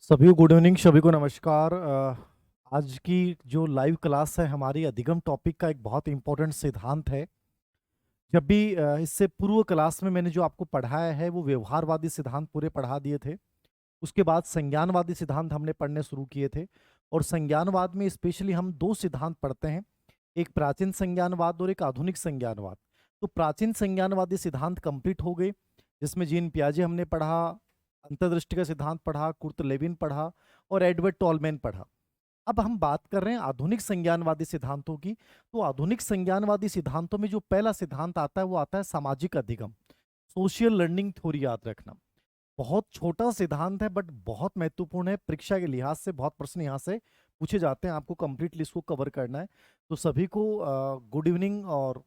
सभी को good evening, सभी को नमस्कार। आज की जो लाइव क्लास है हमारी अधिगम टॉपिक का एक बहुत इंपॉर्टेंट सिद्धांत है। जब भी इससे पूर्व क्लास में मैंने जो आपको पढ़ाया है वो व्यवहारवादी सिद्धांत पूरे पढ़ा दिए थे। उसके बाद संज्ञानवादी सिद्धांत हमने पढ़ने शुरू किए थे। और संज्ञानवाद में स्पेशली हम दो सिद्धांत पढ़ते हैं, एक प्राचीन संज्ञानवाद और एक आधुनिक संज्ञानवाद। तो प्राचीन संज्ञानवादी सिद्धांत कंप्लीट हो गए, जिसमें जीन पियाजे हमने पढ़ा, अंतर्दृष्टि का सिद्धांत पढ़ा, कुर्ट लेविन पढ़ा और एडवर्ड टॉलमैन पढ़ा। अब हम बात कर रहे हैं आधुनिक संज्ञानवादी सिद्धांतों की। तो आधुनिक संज्ञानवादी सिद्धांतों में जो पहला सिद्धांत आता है वो आता है सामाजिक अधिगम, सोशल लर्निंग थ्योरी। याद रखना, बहुत छोटा सिद्धांत है बट बहुत महत्वपूर्ण है। परीक्षा के लिहाज से बहुत प्रश्न यहाँ से पूछे जाते हैं, आपको कंप्लीटली इसको कवर करना है। तो सभी को गुड इवनिंग और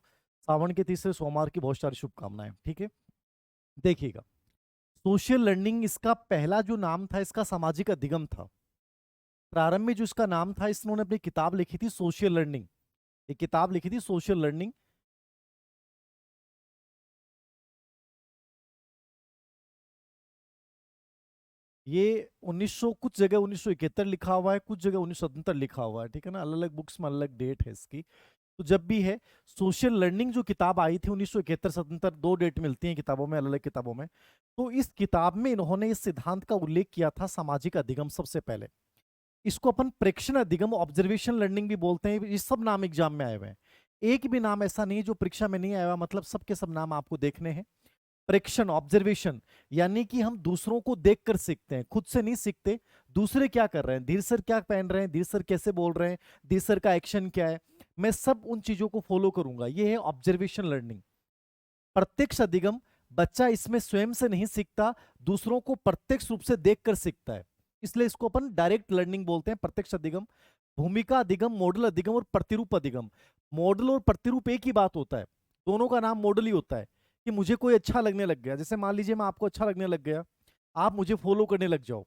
सावन के तीसरे सोमवार की बहुत सारी शुभकामनाएं। ठीक है, देखिएगा, सोशल लर्निंग इसका पहला जो नाम था इसका सामाजिक अधिगम था। प्रारंभ में जो इसका नाम था, इन्होंने अपनी किताब लिखी थी सोशल लर्निंग, एक किताब लिखी थी सोशल लर्निंग। ये 1900 कुछ जगह 1971 लिखा हुआ है, कुछ जगह 1977 लिखा हुआ है। ठीक है ना, अलग अलग बुक्स में अलग डेट है इसकी। तो जब भी है सोशल लर्निंग जो किताब आई थी 1971-77, दो डेट मिलती हैं किताबों में, अलग अलग किताबों में। तो इस किताब में इन्होंने इस सिद्धांत का उल्लेख किया था, सामाजिक अधिगम सबसे पहले। इसको अपन प्रेक्षण अधिगम, ऑब्जर्वेशन लर्निंग भी बोलते हैं। ये सब नाम एग्जाम में आए हुए हैं, एक भी नाम ऐसा नहीं है जो परीक्षा में नहीं आया हुआ, मतलब सबके सब नाम आपको देखने हैं। प्रेक्षण, ऑब्जर्वेशन, यानी कि हम दूसरों को देखकर सीखते हैं, खुद से नहीं सीखते। दूसरे क्या कर रहे हैं, धीर सर क्या पहन रहे हैं, धीर सर कैसे बोल रहे हैं, धीर सर का एक्शन क्या है, मैं सब उन चीजों को फॉलो करूंगा। ये है ऑब्जर्वेशन लर्निंग। प्रत्यक्ष अधिगम, बच्चा इसमें स्वयं से नहीं सीखता, दूसरों को प्रत्यक्ष रूप से देखकर सीखता है, इसलिए इसको अपन डायरेक्ट लर्निंग बोलते हैं, प्रत्यक्ष अधिगम। भूमिका अधिगम, मॉडल अधिगम और प्रतिरूप अधिगम। मॉडल और प्रतिरूप एक ही बात होता है, दोनों का नाम मॉडल ही होता है। कि मुझे कोई अच्छा लगने लग गया, जैसे मान लीजिए मैं आपको अच्छा लगने लग गया, आप मुझे फॉलो करने लग जाओ,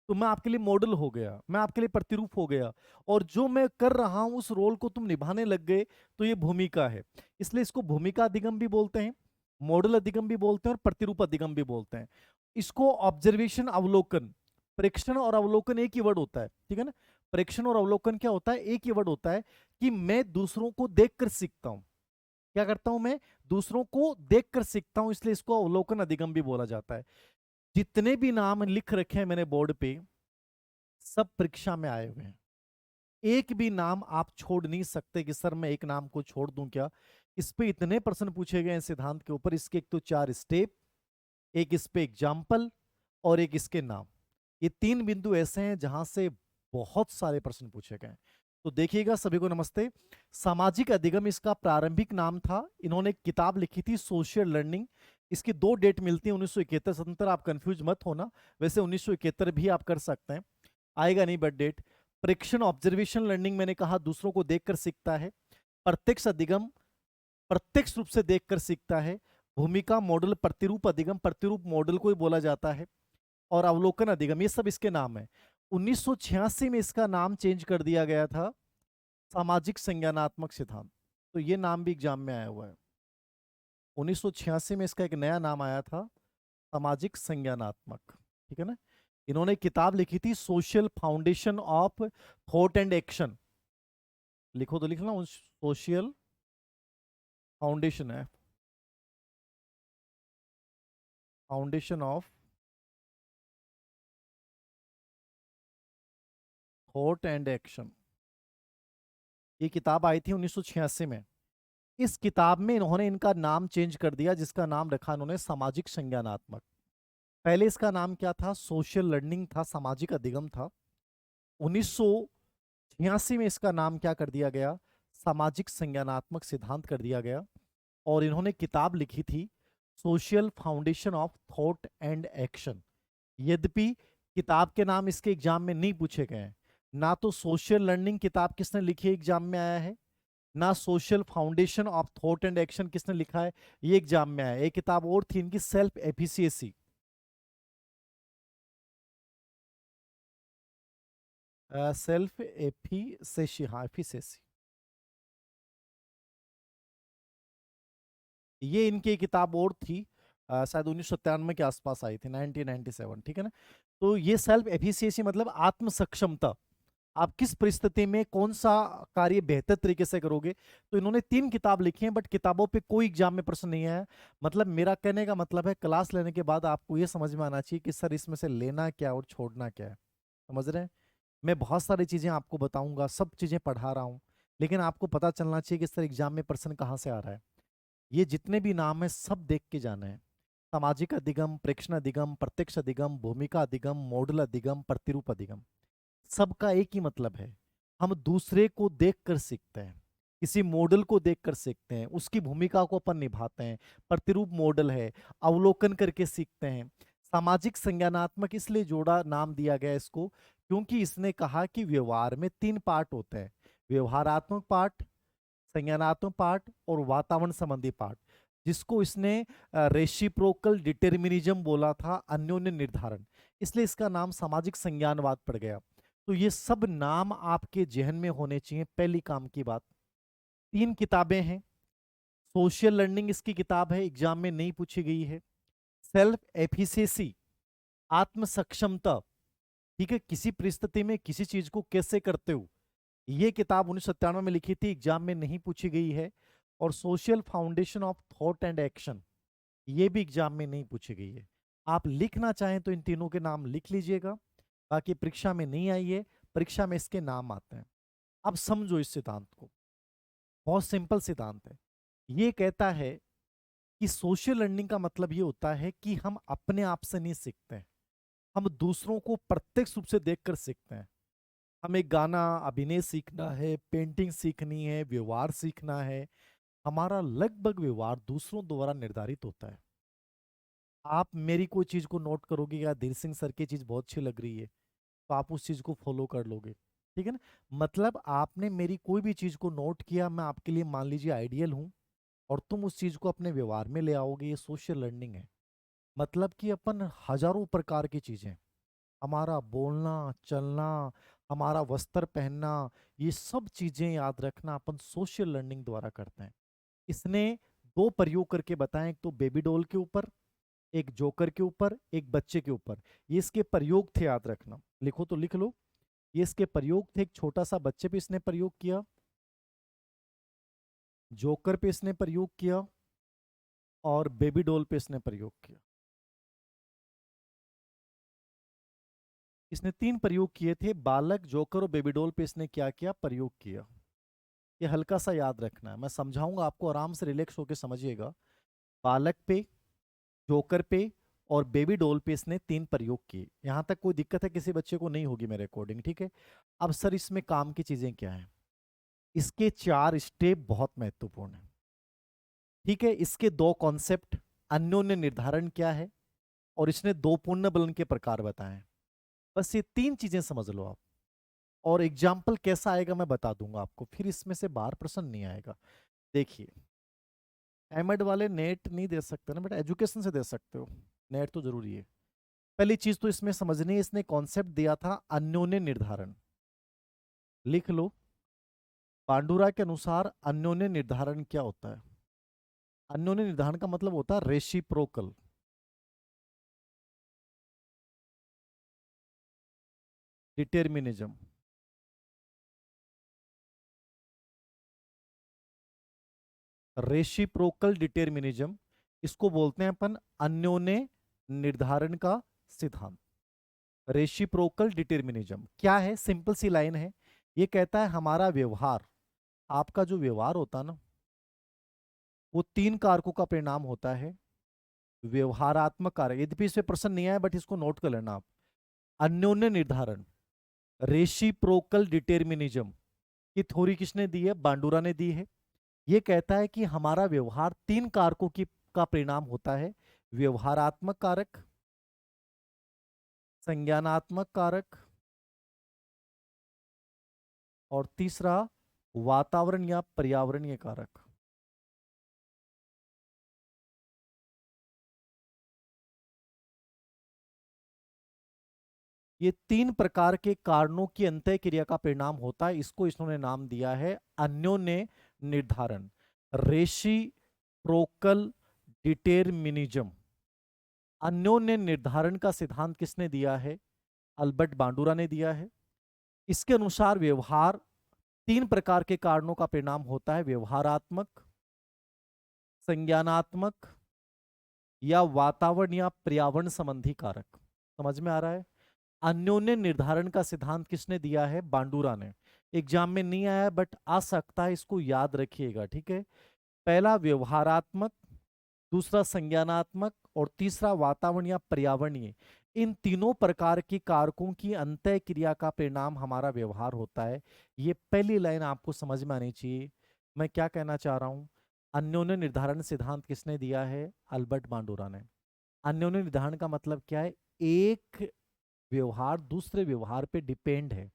तो मैं आपके लिए मॉडल हो गया, मैं आपके लिए प्रतिरूप हो गया। और जो मैं कर रहा हूं उस रोल को तुम निभाने लग गए, तो ये भूमिका है। इसलिए इसको भूमिका अधिगम भी बोलते हैं, मॉडल अधिगम भी बोलते हैं और प्रतिरूप अधिगम भी बोलते हैं। इसको ऑब्जर्वेशन, अवलोकन, प्रेक्षण और अवलोकन एक ही वर्ड होता है। ठीक है ना, प्रेक्षण और अवलोकन क्या होता है, एक ही वर्ड होता है कि मैं दूसरों को देखकर सीखता हूं। क्या करता हूं मैं, दूसरों को देखकर सीखता हूं, इसलिए इसको अवलोकन अधिगम भी बोला जाता है। जितने भी नाम लिख रखे हैं मैंने बोर्ड पे, सब परीक्षा में आए हुए हैं। एक भी नाम आप छोड़ नहीं सकते कि सर मैं एक नाम को छोड़ दूं क्या। इस पे इतने प्रश्न पूछे गए हैं सिद्धांत के ऊपर, इसके एक तो 4 स्टेप, एक इस पे एग्जाम्पल और एक इसके नाम। ये 3 बिंदु ऐसे हैं जहां से बहुत सारे प्रश्न पूछे गए हैं। तो देखिएगा, सभी को नमस्ते। सामाजिक अधिगम इसका प्रारंभिक नाम था। इन्होंने एक किताब लिखी थी सोशल लर्निंग। इसकी दो डेट मिलती है, 1971-77, आप कंफ्यूज मत होना। वैसे 1971 भी आप कर सकते हैं, आएगा नहीं बट डेट। प्रेक्षण, ऑब्जर्वेशन लर्निंग, मैंने कहा दूसरों को देखकर सीखता है। प्रत्यक्ष अधिगम, प्रत्यक्ष रूप से देखकर सीखता है। भूमिका, मॉडल, प्रतिरूप अधिगम, प्रतिरूप मॉडल को ही बोला जाता है। और अवलोकन अधिगम, ये सब इसके नाम है। 1986 में इसका नाम चेंज कर दिया गया था, सामाजिक संज्ञानात्मक सिद्धांत। तो ये नाम भी एग्जाम में आया हुआ है। 1986 में इसका एक नया नाम आया था, सामाजिक संज्ञानात्मक। ठीक है ना। इन्होंने किताब लिखी थी social foundation of thought and action. लिखो तो लिख लो, सोशल फाउंडेशन है, foundation of thought and action. ये किताब आई थी 1986 में। इस किताब में इन्होंने इनका नाम चेंज कर दिया, जिसका नाम रखा इन्होंने सामाजिक संज्ञानात्मक। पहले इसका नाम क्या था, सोशल लर्निंग था, सामाजिक अधिगम था। 1986 में इसका नाम क्या कर दिया गया, सामाजिक संज्ञानात्मक सिद्धांत कर दिया गया। और इन्होंने किताब लिखी थी social foundation of thought and action. यद्यपि किताब के नाम इसके एग्जाम में नहीं पूछे गए हैं, ना तो सोशल लर्निंग किताब किसने लिखी है एग्जाम में आया है, ना social foundation of thought and action किसने लिखा है ये एग्जाम में आया। एक किताब और थी इनकी, सेल्फ एफिशिएंसी, सेल्फ एफिशिएंसी, हाँ एफिशिएंसी, ये इनकी एक किताब और थी। शायद 1997 के आसपास आई थी, 1997, ठीक है ना। तो ये सेल्फ एफिशिएंसी मतलब आत्म सक्षमता, आप किस परिस्थिति में कौन सा कार्य बेहतर तरीके से करोगे। तो इन्होंने 3 किताब लिखी हैं, बट किताबों पे कोई एग्जाम में प्रश्न नहीं आया। मतलब मेरा कहने का मतलब है, क्लास लेने के बाद आपको ये समझ में आना चाहिए कि सर इसमें से लेना क्या और छोड़ना क्या है। समझ रहे हैं? मैं बहुत सारी चीजें आपको बताऊंगा, सब चीजें पढ़ा रहा हूँ, लेकिन आपको पता चलना चाहिए कि सर एग्जाम में प्रश्न कहाँ से आ रहा है। ये जितने भी नाम है सब देख के जाना है। सामाजिक अधिगम, प्रेक्षण अधिगम, प्रत्यक्ष अधिगम, भूमिका अधिगम, मॉडल अधिगम, प्रतिरूप अधिगम, सबका एक ही मतलब है, हम दूसरे को देखकर सीखते हैं, किसी मॉडल को देखकर सीखते हैं, उसकी भूमिका को अपन निभाते हैं। प्रतिरूप मॉडल है, अवलोकन करके सीखते हैं। सामाजिक संज्ञानात्मक इसलिए जोड़ा, नाम दिया गया इसको, क्योंकि इसने कहा कि व्यवहार में 3 पार्ट होते हैं, व्यवहारात्मक पार्ट, संज्ञानात्मक पार्ट और वातावरण संबंधी पार्ट, जिसको इसने रेसिप्रोकल डिटर्मिनिज्म बोला था, अन्योन्य निर्धारण, इसलिए इसका नाम सामाजिक संज्ञानवाद पड़ गया। तो ये सब नाम आपके जहन में होने चाहिए, पहली काम की बात। 3 किताबें हैं, सोशल लर्निंग इसकी किताब है, एग्जाम में नहीं पूछी गई है। सेल्फ एफिशिएंसी, आत्म सक्षमता, ठीक है, किसी परिस्थिति में किसी चीज को कैसे करते हो, ये किताब 1997 में लिखी थी, एग्जाम में नहीं पूछी गई है। और social foundation of thought and action, ये भी एग्जाम में नहीं पूछी गई है। आप लिखना चाहें तो इन तीनों के नाम लिख लीजिएगा, बाकी परीक्षा में नहीं आई है, परीक्षा में इसके नाम आते हैं। अब समझो इस सिद्धांत को, बहुत सिंपल सिद्धांत है। ये कहता है कि सोशल लर्निंग का मतलब ये होता है कि हम अपने आप से नहीं सीखते हैं, हम दूसरों को प्रत्यक्ष रूप से देखकर सीखते हैं। हमें गाना, अभिनय सीखना है, पेंटिंग सीखनी है, व्यवहार सीखना है, हमारा लगभग व्यवहार दूसरों द्वारा निर्धारित होता है। आप मेरी कोई चीज को नोट करोगे, या धीर सिंह सर की चीज बहुत अच्छी लग रही है, तो आप उस चीज को फॉलो कर लोगे, ठीक है ना। मतलब आपने मेरी कोई भी चीज को नोट किया, मैं आपके लिए मान लीजिए आइडियल हूं, और तुम उस चीज को अपने व्यवहार में ले आओगे, ये सोशल लर्निंग है। मतलब कि अपन हजारों प्रकार की चीजें, हमारा बोलना, चलना, हमारा वस्त्र पहनना, ये सब चीजें याद रखना अपन सोशल लर्निंग द्वारा करते हैं। इसने 2 प्रयोग करके बताएं, एक तो बेबी डॉल के ऊपर, एक जोकर के ऊपर, एक बच्चे के ऊपर। ये इसके प्रयोग थे, याद रखना, लिखो तो लिख लो। ये इसके प्रयोग थे, एक छोटा सा बच्चे पे इसने प्रयोग किया, जोकर पे इसने प्रयोग किया, और बेबी डॉल पे इसने प्रयोग किया। इसने 3 प्रयोग किए थे, बालक, जोकर और बेबी डॉल पे इसने क्या किया, प्रयोग किया। ये हल्का सा याद रखना है, मैं समझाऊंगा आपको, आराम से रिलैक्स होकर समझिएगा। बालक पे, जोकर पे और बेबी डॉल पे इसने 3 प्रयोग किए। यहां तक कोई दिक्कत है किसी बच्चे को नहीं होगी मेरे अकॉर्डिंग, ठीक है। अब सर इसमें काम की चीजें क्या हैं, इसके 4 स्टेप बहुत महत्वपूर्ण है, ठीक है। इसके 2 कॉन्सेप्ट, अन्योन्य निर्धारण क्या है, और इसने 2 पूर्ण बलन के प्रकार बताए हैं। बस ये 3 चीजें समझ लो आप, और एग्जाम्पल कैसा आएगा मैं बता दूंगा आपको, फिर इसमें से बाहर प्रश्न नहीं आएगा। देखिए, एमएड वाले नेट नहीं दे सकते ना बेटा, एजुकेशन से दे सकते हो, नेट तो जरूरी है। पहली चीज तो इसमें समझनी है, इसने कॉन्सेप्ट दिया था अन्योन्य निर्धारण, लिख लो। पांडुरा के अनुसार अन्योन्य निर्धारण क्या होता है? अन्योन्य निर्धारण का मतलब होता है रेसिप्रोकल, डिटर्मिनिज्म। रेसिप्रोकल डिटर्मिनिज्म, इसको बोलते हैं अपन अन्योन्य निर्धारण का सिद्धांत। रेसिप्रोकल डिटर्मिनिज्म क्या है? सिंपल सी लाइन है, ये कहता है हमारा व्यवहार, आपका जो व्यवहार होता है ना, वो 3 कारकों का परिणाम होता है। व्यवहारात्मक कारक, यद्यपि इस पे प्रश्न नहीं आया बट इसको नोट कर लेना आप। अन्योन्य निर्धारण, रेसिप्रोकल डिटर्मिनिज्म की थ्योरी किसने दी है? बांडुरा ने दी है। ये कहता है कि हमारा व्यवहार 3 कारकों की का परिणाम होता है, व्यवहारात्मक कारक, संज्ञानात्मक कारक, और तीसरा वातावरण या पर्यावरणीय कारक। ये 3 प्रकार के कारणों की अंतः क्रिया का परिणाम होता है, इसको इन्होंने नाम दिया है अन्योन्य निर्धारण, रेसिप्रोकल डिटरमिनिज्म। अन्योन्य निर्धारण का सिद्धांत किसने दिया है? अल्बर्ट बांडुरा ने दिया है। इसके अनुसार व्यवहार तीन प्रकार के कारणों का परिणाम होता है: व्यवहारात्मक, संज्ञानात्मक या वातावरण या पर्यावरण संबंधी कारक। समझ में आ रहा है? अन्योन्य निर्धारण का सिद्धांत किसने दिया है? बांडुरा ने। एग्जाम में नहीं आया बट आ सकता है, इसको याद रखिएगा, ठीक है। पहला व्यवहारात्मक, दूसरा संज्ञानात्मक और तीसरा वातावरण या पर्यावरणीय। इन तीनों प्रकार की कारकों की अंतः क्रिया का परिणाम हमारा व्यवहार होता है। ये पहली लाइन आपको समझ में आनी चाहिए। मैं क्या कहना चाह रहा हूं? अन्योन्य निर्धारण सिद्धांत किसने दिया है? अल्बर्ट बांडुरा ने। अन्योन्य निर्धारण का मतलब क्या है? एक व्यवहार दूसरे व्यवहार पे डिपेंड है,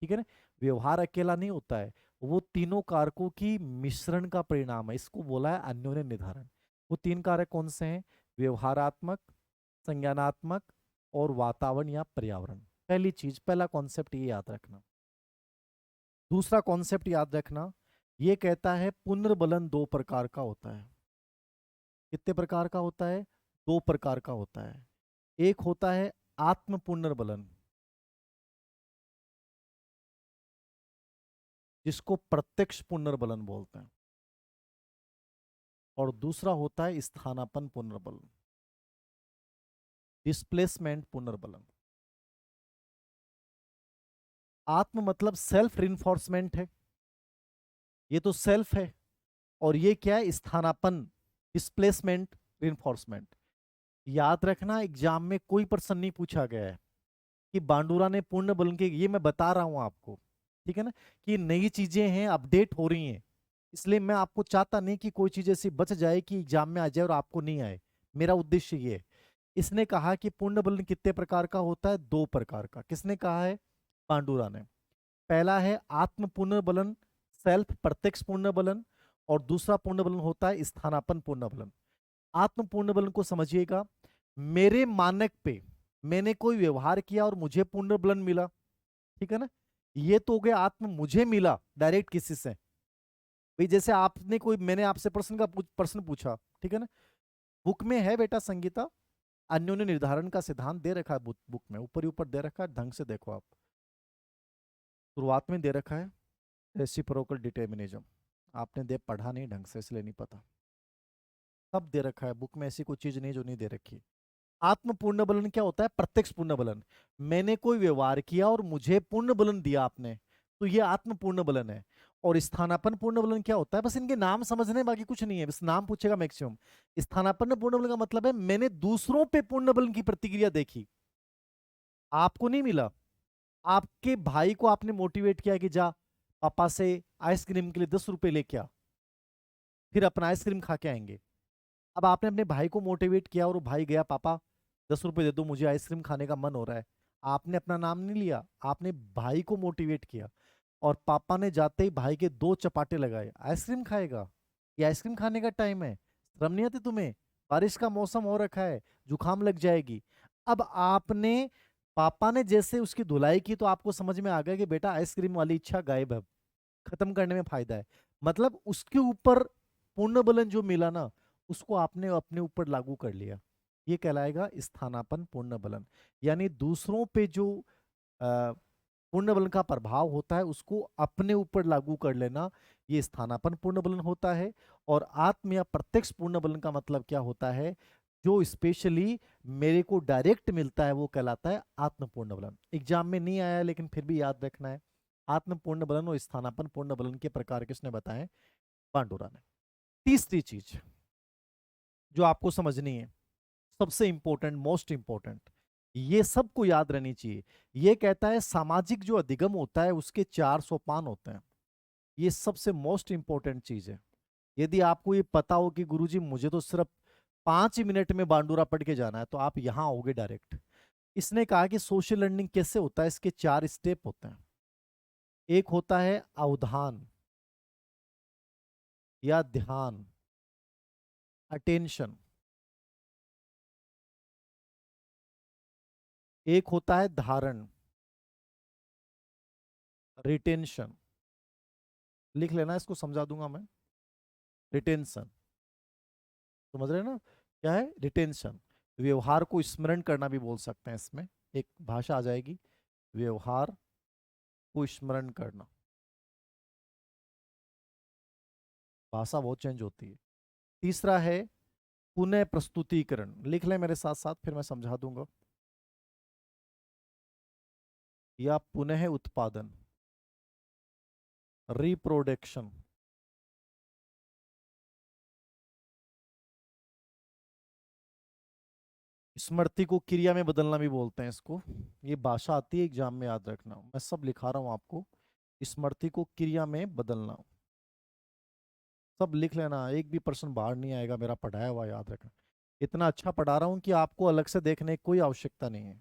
ठीक है ना। व्यवहार अकेला नहीं होता है, वो तीनों कारकों की मिश्रण का परिणाम है, इसको बोला है अन्योन्य निर्धारण। वो तीन कारक कौन से हैं? व्यवहारात्मक, संज्ञानात्मक और वातावरण या पर्यावरण। पहली चीज, पहला कॉन्सेप्ट ये याद रखना। दूसरा कॉन्सेप्ट याद रखना, ये कहता है पुनर्बलन दो प्रकार का होता है। कितने प्रकार का होता है? दो प्रकार का होता है। एक होता है आत्म पुनर्बलन, जिसको प्रत्यक्ष पुनर्बलन बोलते हैं, और दूसरा होता है स्थानापन्न पुनर्बलन, डिस्प्लेसमेंट पुनर्बलन। आत्म मतलब सेल्फ रिइंफोर्समेंट है, ये तो सेल्फ है। और ये क्या है? स्थानापन्न, डिस्प्लेसमेंट, रिइंफोर्समेंट। याद रखना, एग्जाम में कोई प्रश्न नहीं पूछा गया है कि बांडुरा ने पूर्ण बलन के, ये मैं बता रहा हूं आपको, ठीक है ना, कि नई चीजें हैं, अपडेट हो रही हैं। इसलिए मैं आपको चाहता नहीं कि कोई चीज ऐसी बच जाए कि एग्जाम में आ जाए और आपको नहीं आए। मेरा उद्देश्य ये है। इसने कहा कि पूर्ण बलन कितने प्रकार का होता है? दो प्रकार का। किसने कहा है? पांडुरा ने। पहला है आत्म पूर्ण बलन, सेल्फ प्रत्यक्ष पूर्ण बलन, और दूसरा पूर्ण बलन होता है स्थानापन्न पूर्ण बलन। आत्म पूर्ण बलन को समझिएगा, मेरे मानक पे मैंने कोई व्यवहार किया और मुझे पूर्ण बलन मिला, ठीक है ना। ये तो हो गया आत्म, मुझे मिला डायरेक्ट किसी से। भाई जैसे आपने कोई, मैंने आपसे प्रश्न पूछा, ठीक है ना। बुक में है बेटा संगीता, अन्योन्य निर्धारण का सिद्धांत दे रखा है बुक में, ऊपर ही ऊपर दे रखा है, ढंग से देखो आप। शुरुआत में दे रखा है रेसिप्रोकल डिटर्मिनिज्म, आपने दे पढ़ा नहीं ढंग से, इसलिए नहीं पता। सब दे रखा है बुक में, ऐसी कोई चीज नहीं जो नहीं दे रखी। आत्म पूर्ण बलन क्या होता है? प्रत्यक्ष पूर्ण बलन। मैंने कोई व्यवहार किया और मुझे पूर्ण बलन दिया आपने, तो ये आत्म पूर्ण बलन है। और स्थानापन्न पूर्ण बलन क्या होता है? बस इनके नाम समझने, बाकी कुछ नहीं है, बस नाम पूछेगा मैक्सिमम। स्थानापन्न पूर्ण बलन का मतलब है मैंने दूसरों पे पूर्ण बलन की प्रतिक्रिया देखी, आपको नहीं मिला। आपके भाई को आपने मोटिवेट किया कि जा पापा से आइसक्रीम के लिए 10 रुपए लेके आ, फिर अपना आइसक्रीम खा के आएंगे। अब आपने अपने भाई को मोटिवेट किया और वो भाई गया, पापा 10 रुपए दे दो मुझे आइसक्रीम खाने का मन हो रहा है। आपने अपना नाम नहीं लिया, आपने भाई को मोटिवेट किया, और पापा ने जाते ही भाई के 2 चपाटे लगाए, आइसक्रीम खाएगा, ये आइसक्रीम खाने का टाइम है, शर्म नहीं आती तुम्हें, बारिश का मौसम हो रखा है, जुकाम लग जाएगी। अब आपने, पापा ने जैसे उसकी धुलाई की तो आपको समझ में आ गया कि बेटा आइसक्रीम वाली इच्छा गायब है, खत्म करने में फायदा है। मतलब उसके ऊपर पूर्ण बलन जो मिला ना, उसको आपने अपने ऊपर लागू कर लिया, ये कहलाएगा स्थानापन्न पूर्ण बलन। यानी दूसरों पे जो पूर्ण बलन का प्रभाव होता है उसको अपने ऊपर लागू कर लेना, ये स्थानापन्न पूर्ण बलन होता है। और आत्म या प्रत्यक्ष पूर्ण बलन का मतलब क्या होता है? जो स्पेशली मेरे को डायरेक्ट मिलता है वो कहलाता है आत्म पूर्ण बलन। एग्जाम में नहीं आया लेकिन फिर भी याद रखना है। आत्म पूर्ण बलन और स्थानापन्न पूर्ण बलन के प्रकार किसने बताए? पांडुरा ने। तीसरी चीज जो आपको समझनी है, सबसे इंपॉर्टेंट, मोस्ट इंपॉर्टेंट, ये सबको याद रहनी चाहिए। ये कहता है सामाजिक जो अधिगम होता है उसके 4 सोपान होते हैं। ये सबसे मोस्ट इंपॉर्टेंट चीज है। यदि आपको ये पता हो कि गुरुजी मुझे तो सिर्फ 5 ही मिनट में बांडुरा पढ़ के जाना है, तो आप यहां आओगे डायरेक्ट। इसने कहा कि सोशल लर्निंग कैसे होता है, इसके 4 स्टेप होते हैं। एक होता है अवधान या ध्यान, अटेंशन। एक होता है धारण, रिटेंशन। लिख लेना, इसको समझा दूंगा मैं। रिटेंशन, समझ रहे हैं ना क्या है? रिटेंशन। व्यवहार को स्मरण करना भी बोल सकते हैं, इसमें एक भाषा आ जाएगी, व्यवहार को स्मरण करना। भाषा बहुत चेंज होती है। तीसरा है पुनः प्रस्तुतिकरण, लिख लें मेरे साथ साथ फिर मैं समझा दूंगा। या पुनः उत्पादन, रिप्रोडक्शन। स्मृति को क्रिया में बदलना भी बोलते हैं इसको। ये भाषा आती है एग्जाम में, याद रखना, मैं सब लिखा रहा हूं आपको। स्मृति को क्रिया में बदलना, सब लिख लेना, एक भी प्रश्न बाहर नहीं आएगा मेरा पढ़ाया हुआ, याद रखना। इतना अच्छा पढ़ा रहा हूं कि आपको अलग से देखने की कोई आवश्यकता नहीं है।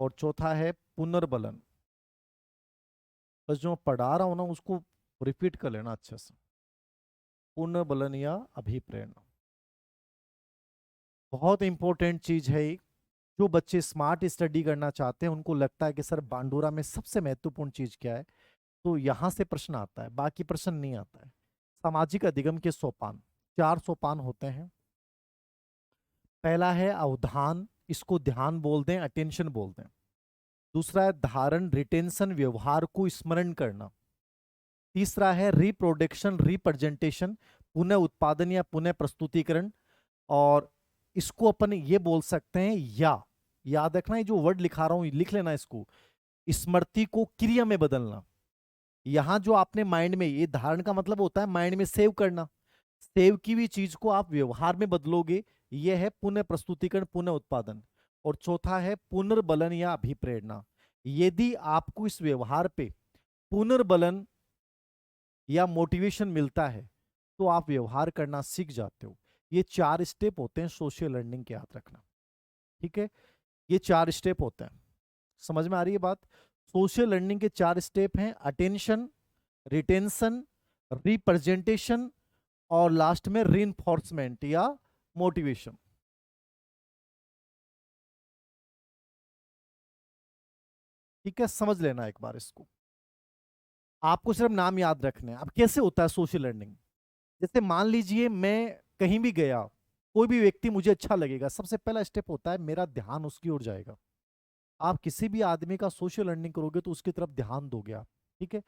और चौथा है पुनर्बलन, बस जो मैं पढ़ा रहा हूं ना उसको रिपीट कर लेना अच्छे से। पुनर्बलन या अभिप्रेरणा बहुत इंपॉर्टेंट चीज है ये। जो बच्चे स्मार्ट स्टडी करना चाहते हैं उनको लगता है कि सर बांडूरा में सबसे महत्वपूर्ण चीज क्या है, तो यहां से प्रश्न आता है, बाकी प्रश्न नहीं आता है। सामाजिक अधिगम के सोपान, 4 सोपान होते हैं। पहला है अवधान, इसको ध्यान बोल दें, अटेंशन बोल दें। दूसरा है धारण, रिटेंशन, व्यवहार को स्मरण करना। तीसरा है रिप्रोडक्शन, रिप्रेजेंटेशन, पुनः उत्पादन या पुनः प्रस्तुतिकरण। और इसको अपन ये बोल सकते हैं, या याद रखना, ये जो वर्ड लिखा रहा हूं लिख लेना इसको, स्मृति को क्रिया में बदलना। यहां जो आपने माइंड में, ये धारण का मतलब होता है माइंड में सेव करना, सेव की हुई चीज को आप व्यवहार में बदलोगे, यह है पुनः प्रस्तुतिकरण, पुनः उत्पादन। और चौथा है पुनर्बलन या अभिप्रेरणा। यदि आपको इस व्यवहार पे पुनर्बलन या मोटिवेशन मिलता है तो आप व्यवहार करना सीख जाते हो। ये 4 स्टेप होते हैं सोशल लर्निंग के, याद रखना, ठीक है। ये 4 स्टेप होते हैं, समझ में आ रही है बात। सोशल लर्निंग के 4 स्टेप हैं, अटेंशन, रिटेंशन, रिप्रेजेंटेशन और लास्ट में रीइंफोर्समेंट या मोटिवेशन। ठीक है, समझ लेना एक बार इसको, आपको सिर्फ नाम याद रखने हैं। अब कैसे होता है सोशल लर्निंग, जैसे मान लीजिए मैं कहीं भी गया, कोई भी व्यक्ति मुझे अच्छा लगेगा, सबसे पहला स्टेप होता है मेरा ध्यान उसकी ओर जाएगा। आप किसी भी आदमी का सोशल लर्निंग करोगे तो उसकी तरफ ध्यान दोगे आप, ठीक है।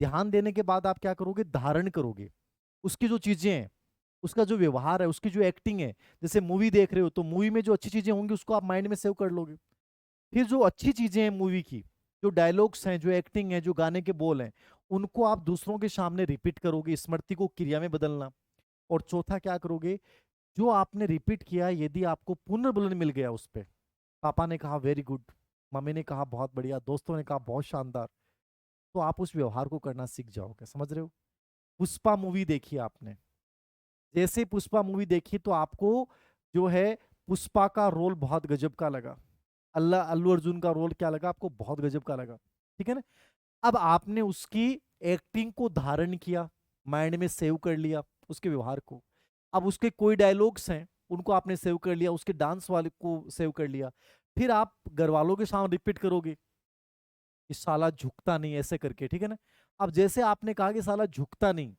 ध्यान देने के बाद आप क्या करोगे, धारण करोगे उसकी जो चीजें हैं, उसका जो व्यवहार है, उसकी जो एक्टिंग है। जैसे मूवी देख रहे हो तो मूवी में जो अच्छी चीजें होंगी उसको आप माइंड में सेव कर लोगे। फिर जो अच्छी चीजें हैं मूवी की, जो डायलॉग्स हैं, जो एक्टिंग है, जो गाने के बोल हैं, उनको आप दूसरों के सामने रिपीट करोगे, स्मृति को क्रिया में बदलना। और चौथा क्या करोगे, जो आपने रिपीट किया यदि आपको पुनर्बलन मिल गया उस पे, पापा ने कहा वेरी गुड, मम्मी ने कहा बहुत बढ़िया, दोस्तों ने कहा बहुत शानदार, तो आप उस व्यवहार को करना सीख जाओगे, समझ रहे हो। पुष्पा मूवी देखी आपने, जैसे पुष्पा मूवी देखी तो आपको जो है पुष्पा का रोल बहुत गजब का लगा, अल्लू अर्जुन का रोल क्या लगा आपको, बहुत गजब का लगा, ठीक है ना। अब आपने उसकी एक्टिंग को धारण किया, माइंड में सेव कर लिया उसके व्यवहार को। अब उसके कोई डायलॉग्स हैं उनको आपने सेव कर लिया, उसके डांस वाले को सेव कर लिया। फिर आप घर वालों के सामने रिपीट करोगे कि साला झुकता नहीं, ऐसे करके, ठीक है ना। अब जैसे आपने कहा कि साला झुकता नहीं,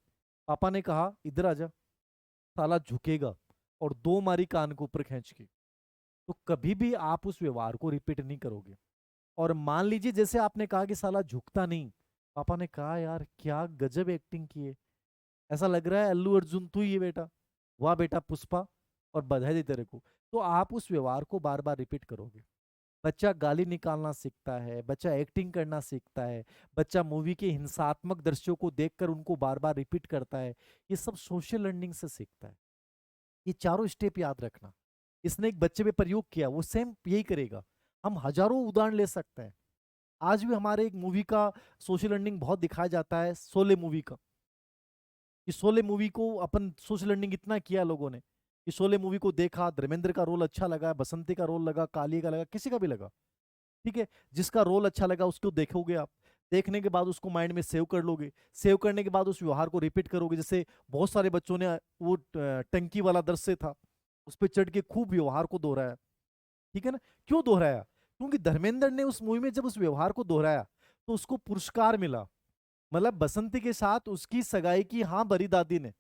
पापा ने कहा इधर आजा, साला झुकेगा, और 2 मारी कान के ऊपर खींच के, तो कभी भी आप उस व्यवहार को रिपीट नहीं करोगे। और मान लीजिए जैसे आपने कहा कि साला झुकता नहीं, पापा ने कहा यार क्या गजब एक्टिंग की है, ऐसा लग रहा है अल्लू अर्जुन तू ही है बेटा, वाह बेटा पुष्पा, और बधाई दे तेरे को। तो आप उस व्यवहार को बार बार रिपीट करोगे। बच्चा गाली निकालना सीखता है, बच्चा एक्टिंग करना सीखता है, बच्चा मूवी के हिंसात्मक दृश्यों को देखकर उनको बार बार रिपीट करता है, ये सब सोशल लर्निंग से सीखता है। ये 4 स्टेप याद रखना। इसने एक बच्चे पे प्रयोग किया, वो सेम यही करेगा। हम हजारों उदाहरण ले सकते हैं। आज भी हमारे एक मूवी का सोशल लर्निंग बहुत दिखाया जाता है, शोले मूवी का। कि शोले मूवी को अपन सोशल लर्निंग इतना किया लोगों ने कि शोले मूवी को देखा, धर्मेंद्र का रोल अच्छा लगा, बसंती का रोल लगा, काली का लगा, किसी का भी लगा, ठीक है। जिसका रोल अच्छा लगा उसको देखोगे आप, देखने के बाद उसको माइंड में सेव कर लोगे, सेव करने के बाद उस व्यवहार को रिपीट करोगे। जैसे बहुत सारे बच्चों ने वो टंकी वाला दृश्य था, उस पर चढ़ के खूब व्यवहार को दोहराया, ठीक है ना। क्यों दोहराया, क्योंकि धर्मेंद्र ने उस मूवी में जब उस व्यवहार को दोहराया तो उसको पुरस्कार मिला। मतलब बसंती के साथ उसकी सगाई की हाँ बड़ी दादी ने।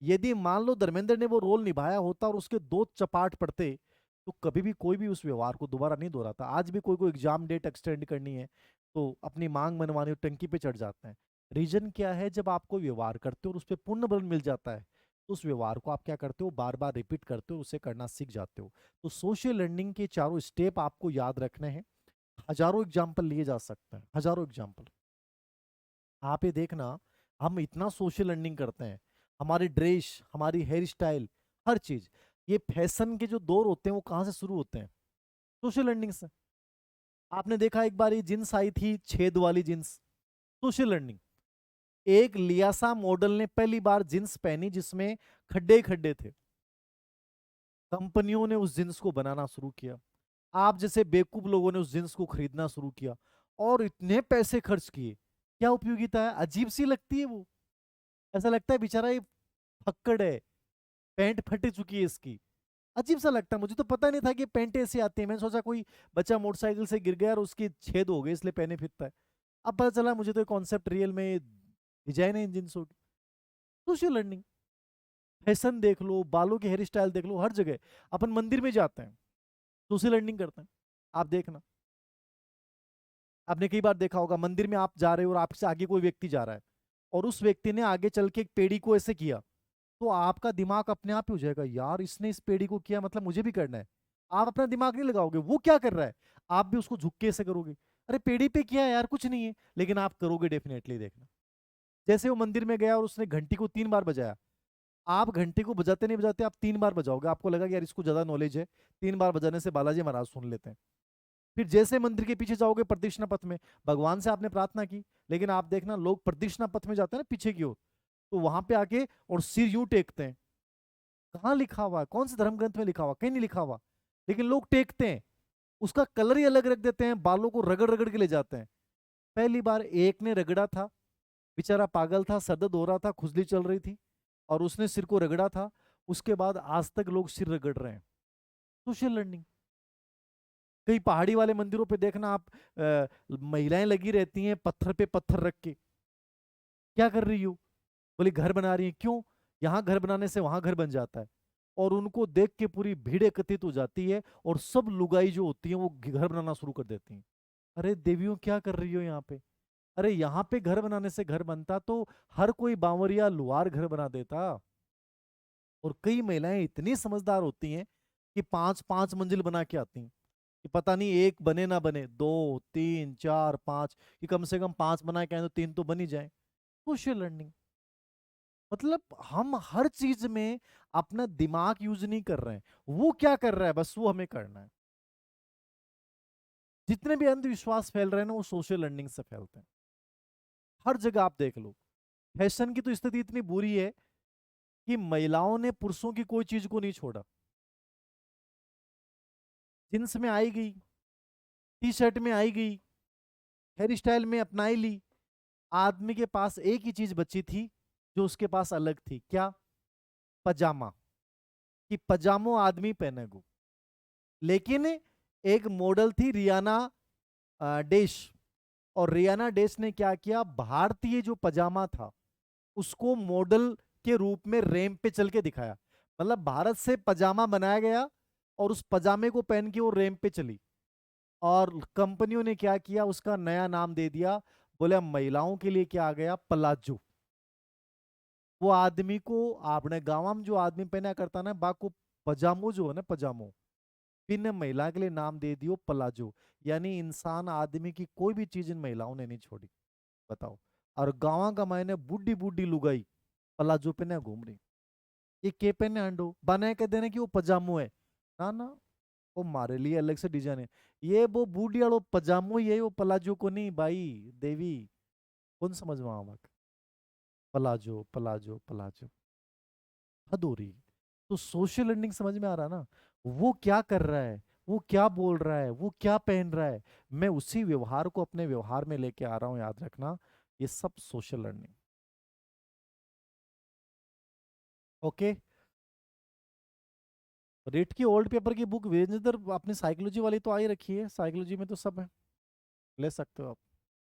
यदि मान लो धर्मेंद्र ने वो रोल निभाया होता और उसके 2 चपाट पड़ते तो कभी भी कोई भी उस व्यवहार को दोबारा नहीं दोहराता। आज भी कोई एग्जाम डेट एक्सटेंड करनी है तो अपनी मांग मनवानी हो टंकी पे चढ़ जाते हैं। रीजन क्या है, जब आपको व्यवहार करते हो और उस पर पूर्ण बल मिल जाता है तो उस व्यवहार को आप क्या करते हो, बार बार रिपीट करते हो, उसे करना सीख जाते हो। तो सोशल लर्निंग के चारों स्टेप आपको याद रखने हैं। हजारों एग्जाम्पल लिए जा सकते हैं, हजारों एग्जाम्पल। आप ये देखना, हम इतना सोशल लर्निंग करते हैं, हमारी ड्रेस, हमारी हेयर स्टाइल, हर चीज। ये फैशन के जो दौर होते हैं वो कहाँ से शुरू होते हैं? सोशल लर्निंग से। आपने देखा एक बार ये जींस आई थी, छेद वाली जींस, सोशल लर्निंग। एक लियासा मॉडल ने पहली बार जींस पहनी जिसमें खड्डे खड्डे थे, कंपनियों ने उस जींस को बनाना शुरू किया, आप जैसे बेवकूफ लोगों ने उस जींस को खरीदना शुरू किया और इतने पैसे खर्च किए। क्या उपयोगिता है? अजीब सी लगती है वो। ऐसा लगता है बेचारा ये फक्कड़ है, पैंट फट चुकी है इसकी। अजीब सा लगता है। मुझे तो पता नहीं था कि पैंट ऐसी आती है। मैंने सोचा कोई बच्चा मोटरसाइकिल से गिर गया और उसकी छेद हो गए इसलिए पहने फिरता है। अब पता चला मुझे तो कॉन्सेप्ट रियल में डिजाइन है इन जींसों की। Social learning. फैशन देख लो, बालों की हेयर स्टाइल देख लो, हर जगह। अपन मंदिर में जाते हैं, सोशल लर्निंग करते हैं। आप देखना, आपने कई बार देखा होगा मंदिर में आप जा रहे हो और आपसे आगे कोई व्यक्ति जा रहा है और उस व्यक्ति ने आगे चल के एक पेड़ी को ऐसे किया, तो आपका दिमाग अपने आप ही हो जाएगा, यार इसने इस पेड़ी को किया मतलब मुझे भी करना है। आप अपना दिमाग नहीं लगाओगे वो क्या कर रहा है, आप भी उसको झुक के ऐसे करोगे। अरे पेड़ी पे किया है यार, कुछ नहीं है, लेकिन आप करोगे डेफिनेटली। देखना, जैसे वो मंदिर में गया और उसने घंटी को 3 बार बजाया, आप घंटे को बजाते नहीं बजाते, आप 3 बार बजाओगे, आपको लगा कि यार इसको ज्यादा नॉलेज है, 3 बार बजाने से बालाजी महाराज सुन लेते हैं। फिर जैसे मंदिर के पीछे जाओगे प्रदक्षिणा पथ में, भगवान से आपने प्रार्थना की, लेकिन आप देखना लोग प्रदक्षिणा पथ में जाते हैं ना पीछे की ओर, तो वहां पे आके और सिर यूं टेकते हैं। कहाँ लिखा हुआ है, कौन से धर्म ग्रंथ में लिखा हुआ? कहीं नहीं लिखा हुआ, लेकिन लोग टेकते हैं। उसका कलर ही अलग रख देते हैं, बालों को रगड़ रगड़ के ले जाते हैं। पहली बार एक ने रगड़ा था, बेचारा पागल था, सर दर्द हो रहा था, खुजली चल रही थी, और उसने सिर को रगड़ा था। उसके बाद आज तक लोग सिर रगड़ रहे हैं। Social learning. कई पहाड़ी वाले मंदिरों पे देखना आप, महिलाएं लगी रहती हैं पत्थर पे पत्थर रख के। क्या कर रही हो? बोली घर बना रही है। क्यों? यहाँ घर बनाने से वहां घर बन जाता है। और उनको देख के पूरी भीड़ एकत्रित हो जाती है और सब लुगाई जो होती है वो घर बनाना शुरू कर देती हैं। अरे देवियों क्या कर रही हो यहाँ पे? अरे यहाँ पे घर बनाने से घर बनता तो हर कोई बावरिया लुहार घर बना देता। और कई महिलाएं इतनी समझदार होती हैं कि 5-5 मंजिल बना के आती हैं, कि पता नहीं एक बने ना बने, 2, 3, 4, 5, कि कम से कम 5 बना के आए तो 3 तो बन ही जाए। Social learning. मतलब हम हर चीज में अपना दिमाग यूज नहीं कर रहे हैं, वो क्या कर रहा है बस वो हमें करना है। जितने भी अंधविश्वास फैल रहे हैं ना वो सोशल लर्निंग से फैलते हैं। हर जगह आप देख लो। फैशन की तो स्थिति इतनी बुरी है कि महिलाओं ने पुरुषों की कोई चीज को नहीं छोड़ा। जींस में आई गई, टी शर्ट में आई गई, हेयर स्टाइल में अपनाई ली। आदमी के पास एक ही चीज बची थी जो उसके पास अलग थी, क्या? पजामा। कि पजामो आदमी पहनेगो। लेकिन एक मॉडल थी रियाना डेश, और रियाना डेश ने क्या किया, भारतीय जो पजामा था उसको मॉडल के रूप में रैंप पे चल के दिखाया। मतलब भारत से पजामा बनाया गया और उस पजामे को पहन के वो रैंप पे चली। और कंपनियों ने क्या किया, उसका नया नाम दे दिया, बोले महिलाओं के लिए क्या आ गया, प्लाजो। वो आदमी को, आपने गाँव में जो आदमी पहना करता ना बाको, पजामो जो है ना पजामो, फिर ने महिला के लिए नाम दे दियो प्लाजो। यानी इंसान आदमी की कोई भी चीज इन महिलाओं ने नहीं छोड़ी। बताओ। और गाँव का मैंने बुढ़ी बुढ़ी लुगाई प्लाजो पहने घूम रही। ये के पहने अंडो बनाए के देने की वो पजामो है। ना ना, वो मारे लिए अलग से डिजाइन है। ये वो बूढ़ी वालो पजामो ही है, वो प्लाजो को नहीं भाई। देवी, कौन समझ में आवा? प्लाजो प्लाजो प्लाजो, हद हो रही है। तो सोशल लर्निंग समझ में आ रहा ना, वो क्या कर रहा है, वो क्या बोल रहा है, वो क्या पहन रहा है, मैं उसी व्यवहार को अपने व्यवहार में लेके आ रहा हूं, याद रखना। ये सब सोशल लर्निंग। ओके। रेट की ओल्ड पेपर की बुक वेजेंद्र, अपनी साइकोलॉजी वाली तो आई रखी है, साइकोलॉजी में तो सब है, ले सकते हो आप।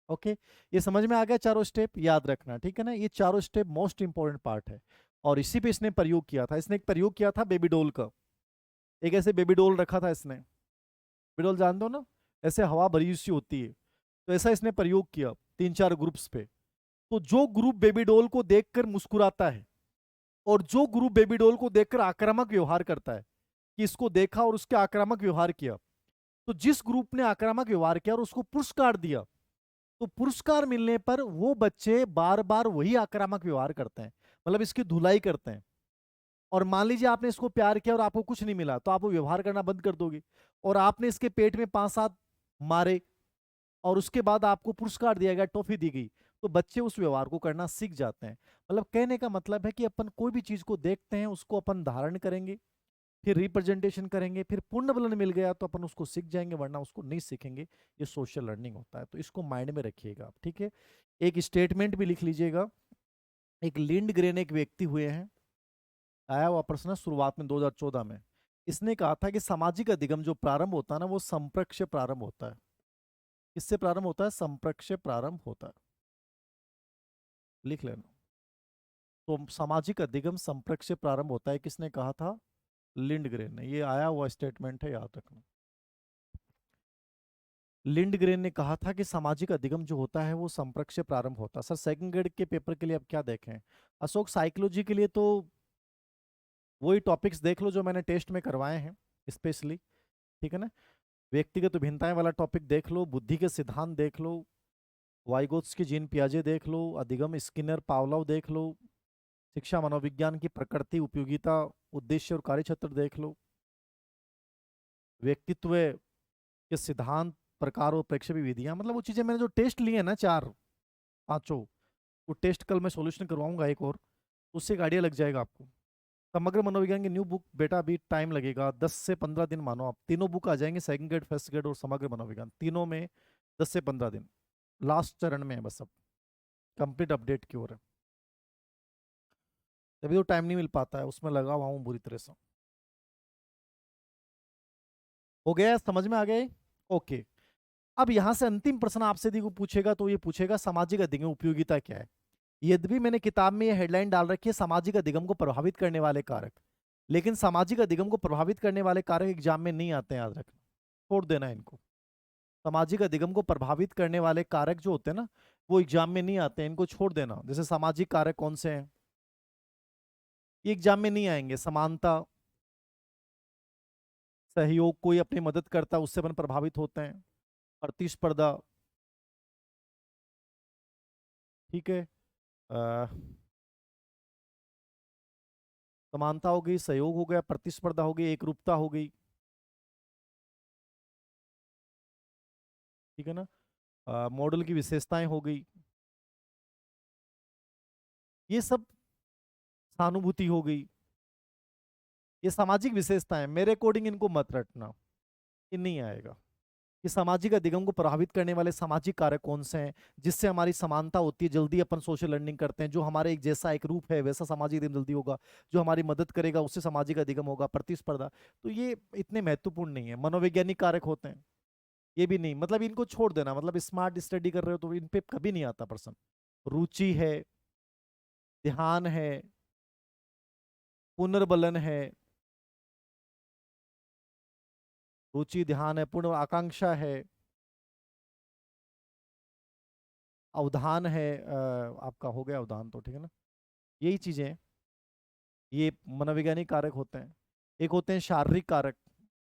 ओके। ये समझ में आ गया, चारों स्टेप याद रखना, ठीक है ना? ये चारों स्टेप मोस्ट इंपॉर्टेंट पार्ट है। और इसी पे इसने प्रयोग किया था, इसने एक प्रयोग किया था बेबी डॉल का। एक ऐसे बेबी डॉल रखा था इसने, बेबी डॉल जानते हो ना, ऐसे हवा भरी सी होती है। तो ऐसा इसने प्रयोग किया 3-4 ग्रुप्स पे। तो जो ग्रुप बेबी डॉल को देखकर मुस्कुराता है और जो ग्रुप बेबी डॉल को देखकर आक्रामक व्यवहार करता है, कि इसको देखा और उसके आक्रामक व्यवहार किया, तो जिस ग्रुप ने आक्रामक व्यवहार किया और उसको पुरस्कार दिया, तो पुरस्कार मिलने पर वो बच्चे बार बार वही आक्रामक व्यवहार करते हैं, मतलब इसकी धुलाई करते हैं। और मान लीजिए आपने इसको प्यार किया और आपको कुछ नहीं मिला, तो आप वो व्यवहार करना बंद कर दोगे। और आपने इसके पेट में 5-7 मारे और उसके बाद आपको पुरस्कार दिया गया, टॉफी दी गई, तो बच्चे उस व्यवहार को करना सीख जाते हैं। मतलब कहने का मतलब है कि अपन कोई भी चीज को देखते हैं, उसको अपन धारण करेंगे, फिर रिप्रेजेंटेशन करेंगे, फिर पूर्ण बलन मिल गया तो अपन उसको सीख जाएंगे, वरना उसको नहीं सीखेंगे। ये सोशल लर्निंग होता है, तो इसको माइंड में रखिएगा आप, ठीक है। एक स्टेटमेंट भी लिख लीजिएगा। एक लिंडग्रेन एक व्यक्ति हुए हैं, आया हुआ प्रश्न है शुरुआत में 2014 में। इसने कहा था कि सामाजिक अधिगम जो प्रारंभ होता है ना, वो संप्रक्ष प्रारंभ होता है। किससे प्रारंभ होता है? संप्रक्ष प्रारंभ होता है, लिख लेना। तो सामाजिक अधिगम संप्रक्ष प्रारंभ होता है, किसने कहा था? लिंडग्रेन ने। ये आया हुआ स्टेटमेंट है, याद रखना। लिंडग्रेन ने कहा था कि सामाजिक अधिगम जो होता है वो संप्रक्ष प्रारंभ होता है। सर सेकंड ग्रेड के पेपर के लिए अब क्या देखें? अशोक साइकोलॉजी के लिए तो वही टॉपिक्स देख लो जो मैंने टेस्ट में करवाए हैं स्पेशली, ठीक है ना। व्यक्तिगत भिन्नताएं वाला टॉपिक देख लो, बुद्धि के सिद्धांत देख लो, वाइगोत्स्की जीन पियाजे देख लो, अधिगम स्किनर पावलोव देख लो, शिक्षा मनोविज्ञान की प्रकृति उपयोगिता उद्देश्य और कार्यक्षेत्र देख लो, व्यक्तित्व के सिद्धांत प्रकार और प्रेक्षेपी विधियां, मतलब वो चीजें मैंने जो टेस्ट लिए हैं ना 4-5, वो टेस्ट कल मैं सॉल्यूशन करवाऊंगा एक और, उससे एक आइडिया लग जाएगा आपको। समग्र मनोविज्ञान की न्यू बुक बेटा अभी टाइम लगेगा, 10 से 15 दिन मानो, आप तीनों बुक आ जाएंगे, सेकंड ग्रेड फर्स्ट ग्रेड और समग्र मनोविज्ञान, तीनों में 10 से 15 दिन। लास्ट चरण में है बस, अब कंप्लीट अपडेट की ओर है। तभी तो टाइम नहीं मिल पाता है, उसमें लगा हुआ हूँ बुरी तरह से। हो गया, समझ में आ गया? ओके। अब यहां से अंतिम प्रश्न आपसे यदि को पूछेगा तो ये पूछेगा सामाजिक अधिगम उपयोगिता क्या है। यद्यपि मैंने किताब में ये हेडलाइन डाल रखी है सामाजिक अधिगम को प्रभावित करने वाले कारक, लेकिन सामाजिक अधिगम को प्रभावित करने वाले कारक एग्जाम में नहीं आते हैं, याद रखना, छोड़ देना है इनको। सामाजिक अधिगम को प्रभावित करने वाले कारक जो होते हैं ना, वो एग्जाम में नहीं आते हैं, इनको छोड़ देना। जैसे सामाजिक कारक कौन से हैं, ये एग्जाम में नहीं आएंगे। समानता, सहयोग, कोई अपनी मदद करता है उससे अपन प्रभावित होते हैं, प्रतिस्पर्धा, ठीक है, समानता हो गई, सहयोग हो गया, प्रतिस्पर्धा हो गई, एकरूपता हो गई, ठीक है ना, मॉडल की विशेषताएं हो गई, ये सब, सहानुभूति हो गई, ये सामाजिक विशेषताएं। मेरे अकॉर्डिंग इनको मत रटना, ये नहीं आएगा। कि सामाजिक अधिगम को प्रभावित करने वाले सामाजिक कारक कौन से हैं, जिससे हमारी समानता होती है, जल्दी अपन सोशल लर्निंग करते हैं, जो हमारे एक जैसा एक रूप है वैसा सामाजिक अधिगम जल्दी होगा, जो हमारी मदद करेगा उससे सामाजिक अधिगम होगा, प्रतिस्पर्धा, तो ये इतने महत्वपूर्ण नहीं है। मनोवैज्ञानिक कारक होते हैं, ये भी नहीं, मतलब इनको छोड़ देना। मतलब स्मार्ट स्टडी कर रहे हो तो इन पे कभी नहीं आता प्रश्न। रुचि है, ध्यान है, पुनर्बलन है, रुचि ध्यान है, पूर्ण आकांक्षा है, अवधान है, आपका हो गया अवधान तो, ठीक है ना, यही चीजें हैं। ये मनोवैज्ञानिक कारक होते हैं। एक होते हैं शारीरिक कारक,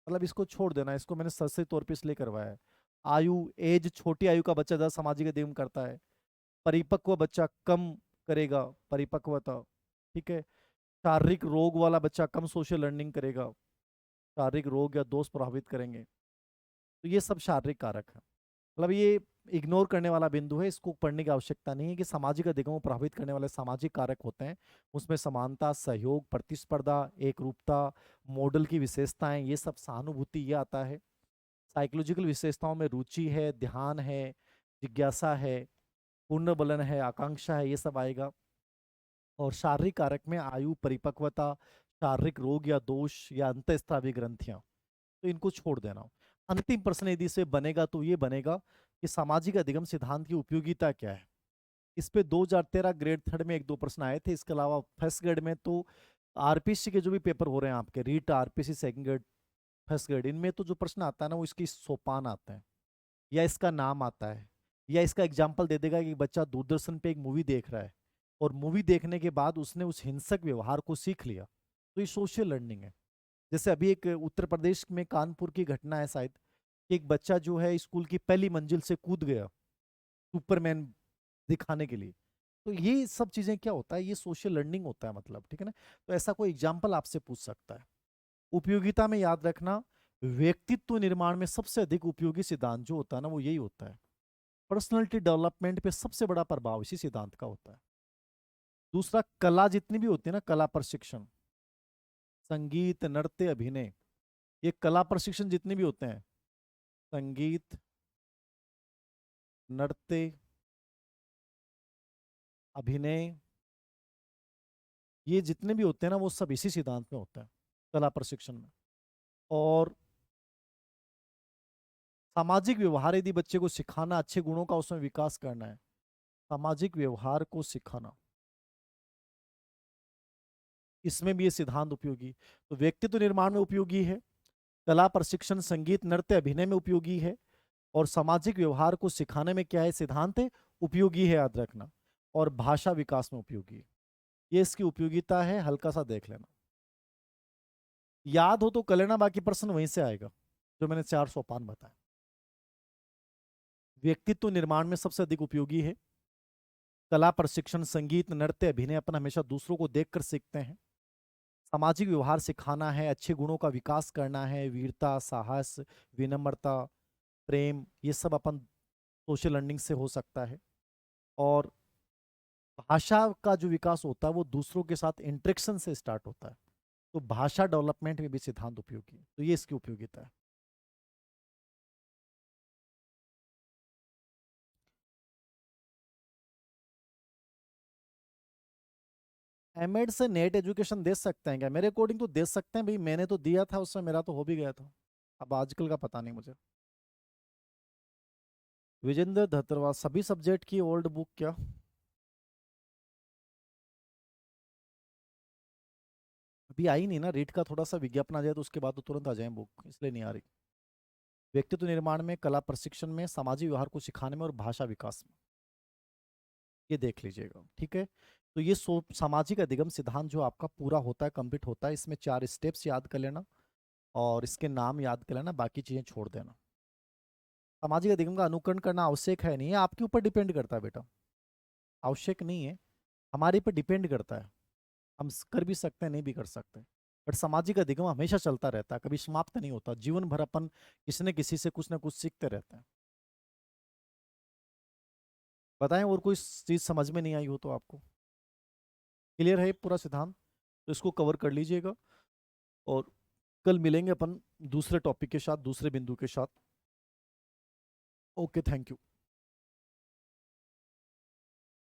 मतलब इसको छोड़ देना, इसको मैंने सस्ते तौर पे इसलिए करवाया है। आयु, एज, छोटी आयु का बच्चा ज्यादा सामाजिक अधिगम करता है, परिपक्व बच्चा कम करेगा परिपक्वता, ठीक है, शारीरिक रोग वाला बच्चा कम सोशल लर्निंग करेगा, शारीरिक रोग या दोष प्रभावित करेंगे, तो ये सब शारीरिक कारक है। मतलब ये इग्नोर करने वाला बिंदु है, इसको पढ़ने की आवश्यकता नहीं है। कि सामाजिक अधिगम को प्रभावित करने वाले सामाजिक कारक होते हैं, उसमें समानता, सहयोग, प्रतिस्पर्धा, एकरूपता, मॉडल की विशेषताएं, ये सब, सहानुभूति, ये आता है। साइकोलॉजिकल विशेषताओं में रुचि है, ध्यान है, जिज्ञासा है, पूर्ण बलन है, आकांक्षा है, ये सब आएगा। और शारीरिक कारक में आयु, परिपक्वता, शारीरिक रोग या दोष या अंतःस्रावी ग्रंथियां, तो इनको छोड़ देना। अंतिम प्रश्न यदि से बनेगा तो ये बनेगा कि सामाजिक अधिगम सिद्धांत की उपयोगिता क्या है। इस पे 2013 ग्रेड थर्ड में 1-2 प्रश्न आए थे। इसके अलावा फर्स्ट ग्रेड में तो आरपीसी के जो भी पेपर हो रहे हैं आपके, REET, RPSC second grade, first grade, इनमें तो जो प्रश्न आता है ना वो इसकी सोपान आता है, या इसका नाम आता है, या इसका एग्जाम्पल दे देगा कि बच्चा दूरदर्शन पे एक मूवी देख रहा है और मूवी देखने के बाद उसने उस हिंसक व्यवहार को सीख लिया, तो ये सोशल लर्निंग है। जैसे अभी एक उत्तर प्रदेश में कानपुर की घटना है शायद, कि एक बच्चा जो है स्कूल की पहली मंजिल से कूद गया सुपरमैन दिखाने के लिए। तो ये सब चीजें क्या होता है, ये सोशल लर्निंग होता है मतलब, ठीक है ना। तो ऐसा कोई एग्जाम्पल आपसे पूछ सकता है। उपयोगिता में याद रखना, व्यक्तित्व निर्माण में सबसे अधिक उपयोगी सिद्धांत जो होता है ना वो यही होता है। पर्सनालिटी डेवलपमेंट पे सबसे बड़ा प्रभाव इसी सिद्धांत का होता है। दूसरा, कला जितनी भी होती है ना, कला प्रशिक्षण, संगीत, नृत्य, अभिनय, ये कला प्रशिक्षण जितने भी होते हैं, संगीत, नृत्य, अभिनय, ये जितने भी होते हैं ना वो सब इसी सिद्धांत में होता है, कला प्रशिक्षण में। और सामाजिक व्यवहार यदि बच्चे को सिखाना, अच्छे गुणों का उसमें विकास करना है, सामाजिक व्यवहार को सिखाना, इसमें भी ये सिद्धांत उपयोगी। तो व्यक्तित्व निर्माण में उपयोगी है, कला प्रशिक्षण, संगीत, नृत्य, अभिनय में उपयोगी है, और सामाजिक व्यवहार को सिखाने में क्या है, सिद्धांत है, उपयोगी है, याद रखना। और भाषा विकास में उपयोगी है। ये इसकी उपयोगिता है, हल्का सा देख लेना, याद हो तो कर लेना, बाकी प्रश्न वहीं से आएगा जो मैंने 4 सोपान बताए। व्यक्तित्व निर्माण में सबसे अधिक उपयोगी है, कला प्रशिक्षण, संगीत, नृत्य, अभिनय अपन हमेशा दूसरों को देखकर सीखते हैं। सामाजिक व्यवहार सिखाना है, अच्छे गुणों का विकास करना है, वीरता, साहस, विनम्रता, प्रेम, ये सब अपन सोशल लर्निंग से हो सकता है। और भाषा का जो विकास होता है वो दूसरों के साथ इंटरेक्शन से स्टार्ट होता है, तो भाषा डेवलपमेंट में भी सिद्धांत उपयोगी है, तो ये इसकी उपयोगिता है। एमएड से नेट एजुकेशन दे सकते हैं क्या? मेरे अकॉर्डिंग तो दे सकते हैं भाई, मैंने तो दिया था उसमें, मेरा तो हो भी गया था। अब आजकल का पता नहीं मुझे। विजेंद्र धतरवा, सभी सब्जेक्ट की ओल्ड बुक क्या? अभी आई नहीं ना, रीट का थोड़ा सा विज्ञापन आ जाए तो उसके बाद तो तुरंत आ जाए बुक, इसलिए नहीं आ रही। व्यक्तित्व निर्माण में, कला प्रशिक्षण में, सामाजिक व्यवहार को सिखाने में, और भाषा विकास में, ये देख लीजिएगा, ठीक है। तो ये सामाजिक अधिगम सिद्धांत जो आपका पूरा होता है, कंप्लीट होता है, इसमें 4 स्टेप्स याद कर लेना और इसके नाम याद कर लेना, बाकी चीजें छोड़ देना। सामाजिक अधिगम का अनुकरण करना आवश्यक है नहीं है, आपके ऊपर डिपेंड करता है बेटा, आवश्यक नहीं है, हमारे पर डिपेंड करता है। हम कर भी सकते हैं, नहीं भी कर सकते, बट सामाजिक अधिगम हमेशा चलता रहता है, कभी समाप्त नहीं होता, जीवन भर अपन किसी न किसी से कुछ ना कुछ सीखते रहते हैं। बताएं और कोई चीज समझ में नहीं आई हो तो आपको, क्लियर है पूरा सिद्धांत? तो इसको कवर कर लीजिएगा, और कल मिलेंगे अपन दूसरे टॉपिक के साथ, दूसरे बिंदु के साथ। Okay, thank you.